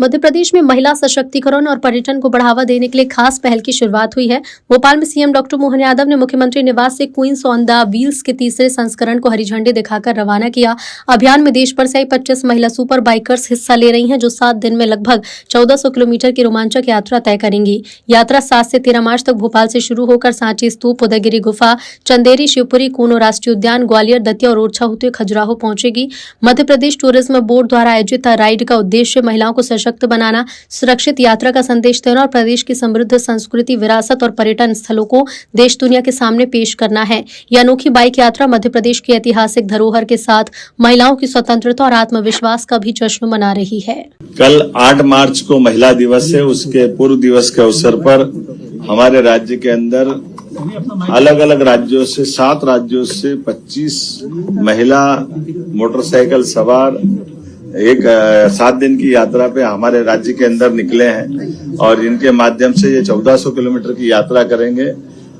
मध्य प्रदेश में महिला सशक्तिकरण और पर्यटन को बढ़ावा देने के लिए खास पहल की शुरुआत हुई है। भोपाल में सीएम डॉक्टर मोहन यादव ने मुख्यमंत्री निवास से क्वींस ऑन द व्हील्स के तीसरे संस्करण को हरी झंडी दिखाकर रवाना किया। अभियान में देश भर से आई 25 महिला सुपर बाइकर्स हिस्सा ले रही हैं, जो 7 दिन में लगभग 1400 किलोमीटर की रोमांचक यात्रा तय करेंगी। यात्रा 7 से 13 मार्च तक भोपाल से शुरू होकर सांची स्तूप, उदयगिरी गुफा, चंदेरी, शिवपुरी, कूनो राष्ट्रीय उद्यान, ग्वालियर, दतिया और ओरछा होते खजुराहो पहुंचेगी। मध्य प्रदेश टूरिज्म बोर्ड द्वारा आयोजित राइड का उद्देश्य महिलाओं को सशक्त बनाना, सुरक्षित यात्रा का संदेश देना और प्रदेश की समृद्ध संस्कृति, विरासत और पर्यटन स्थलों को देश दुनिया के सामने पेश करना है। यह अनोखी बाइक यात्रा मध्य प्रदेश की ऐतिहासिक धरोहर के साथ महिलाओं की स्वतंत्रता और आत्मविश्वास का भी जश्न मना रही है। कल 8 मार्च को महिला दिवस है। उसके पूर्व दिवस के अवसर पर हमारे राज्य के अंदर अलग अलग राज्यों से 7 राज्यों से 25 महिला मोटरसाइकिल सवार एक 7 दिन की यात्रा पे हमारे राज्य के अंदर निकले हैं और इनके माध्यम से ये 1400 किलोमीटर की यात्रा करेंगे।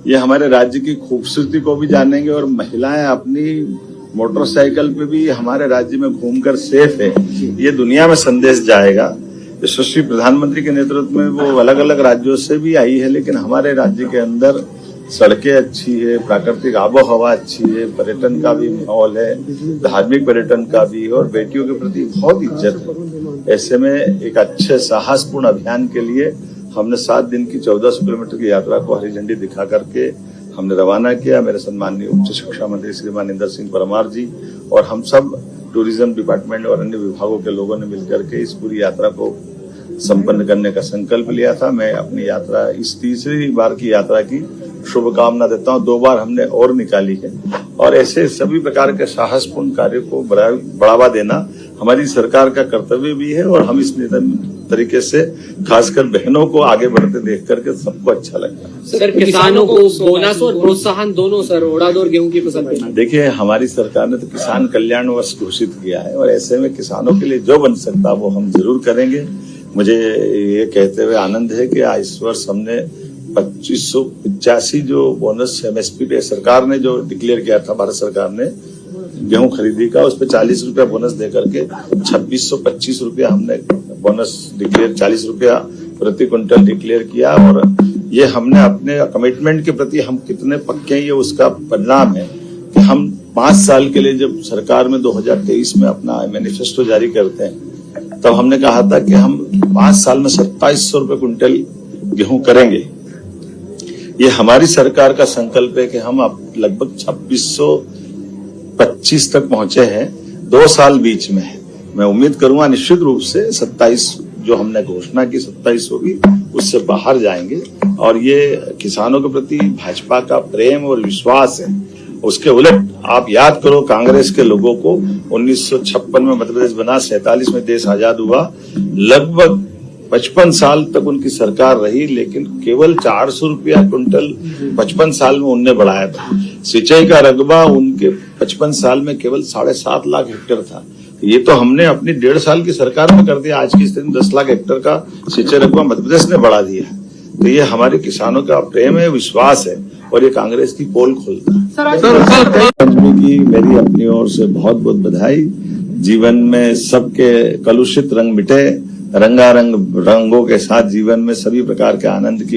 ये हमारे राज्य की खूबसूरती को भी जानेंगे और महिलाएं अपनी मोटरसाइकिल पे भी हमारे राज्य में घूमकर सेफ है, ये दुनिया में संदेश जाएगा। यशस्वी प्रधानमंत्री के नेतृत्व में वो अलग अलग राज्यों से भी आई है, लेकिन हमारे राज्य के अंदर सड़कें अच्छी है, प्राकृतिक आबो हवा अच्छी है, पर्यटन का भी माहौल है, धार्मिक पर्यटन का भी, और बेटियों के प्रति बहुत इज्जत है। ऐसे में एक अच्छे साहसपूर्ण अभियान के लिए हमने 7 दिन की 1400 किलोमीटर की यात्रा को हरी झंडी दिखा करके हमने रवाना किया। मेरे सम्माननीय उच्च शिक्षा मंत्री श्रीमान इंदर सिंह परमार जी और हम सब टूरिज्म डिपार्टमेंट और अन्य विभागों के लोगों ने मिलकर के इस पूरी यात्रा को संपन्न करने का संकल्प लिया था। मैं अपनी यात्रा, इस तीसरी बार की यात्रा की शुभकामना देता हूं। 2 बार हमने और निकाली है और ऐसे सभी प्रकार के साहसपूर्ण कार्य को बढ़ावा देना हमारी सरकार का कर्तव्य भी है और हम इस तरीके से खासकर बहनों को आगे बढ़ते देख करके सबको अच्छा लगता है। सर, किसानों को बोनस और प्रोत्साहन दोनों सर, उड़द और गेहूं की फसल पे। देखिए, हमारी सरकार ने तो किसान कल्याण वर्ष घोषित किया है और ऐसे में किसानों के लिए जो बन सकता वो हम जरूर करेंगे। मुझे ये कहते हुए आनंद है कि इस वर्ष हमने 2585 जो बोनस एमएसपी पे सरकार ने जो डिक्लेयर किया था, भारत सरकार ने गेहूं खरीदी का, उस पे 40 रुपया बोनस देकर के 2625 रुपया हमने बोनस डिक्लेयर, 40 रुपया प्रति क्विंटल डिक्लेयर किया। और ये हमने अपने कमिटमेंट के प्रति हम कितने पक्के हैं, ये उसका परिणाम है कि हम 5 साल के लिए जब सरकार में 2023 में अपना मैनिफेस्टो जारी करते हैं, तब हमने कहा था कि हम 5 साल में 2700 रुपये क्विंटल गेहूं करेंगे। ये हमारी सरकार का संकल्प है कि हम अब लगभग 2625 तक पहुंचे हैं। 2 साल बीच में है। मैं उम्मीद करूंगा निश्चित रूप से 27 जो हमने घोषणा की 27 होगी, उससे बाहर जाएंगे। और ये किसानों के प्रति भाजपा का प्रेम और विश्वास है। उसके उलट आप याद करो, कांग्रेस के लोगों को 1956 में मध्य प्रदेश बना, 47 में देश आजाद हुआ, लगभग 55 साल तक उनकी सरकार रही, लेकिन केवल 400 रुपया क्विंटल 55 साल में उनने बढ़ाया था। सिंचाई का रकबा उनके 55 साल में केवल 7.5 लाख हेक्टेयर था। ये तो हमने अपनी 1.5 साल की सरकार में कर दिया। आज की स्थिति में 10 लाख हेक्टेयर का सिंचाई रकबा मध्य प्रदेश ने बढ़ा दिया। तो ये हमारे किसानों का प्रेम है, विश्वास है और ये कांग्रेस की पोल खोलता है। पंचमी की मेरी अपनी ओर से बहुत बहुत बधाई। जीवन में सबके कलुषित रंग मिटे, रंगारंग रंगों के साथ जीवन में सभी प्रकार के आनंद की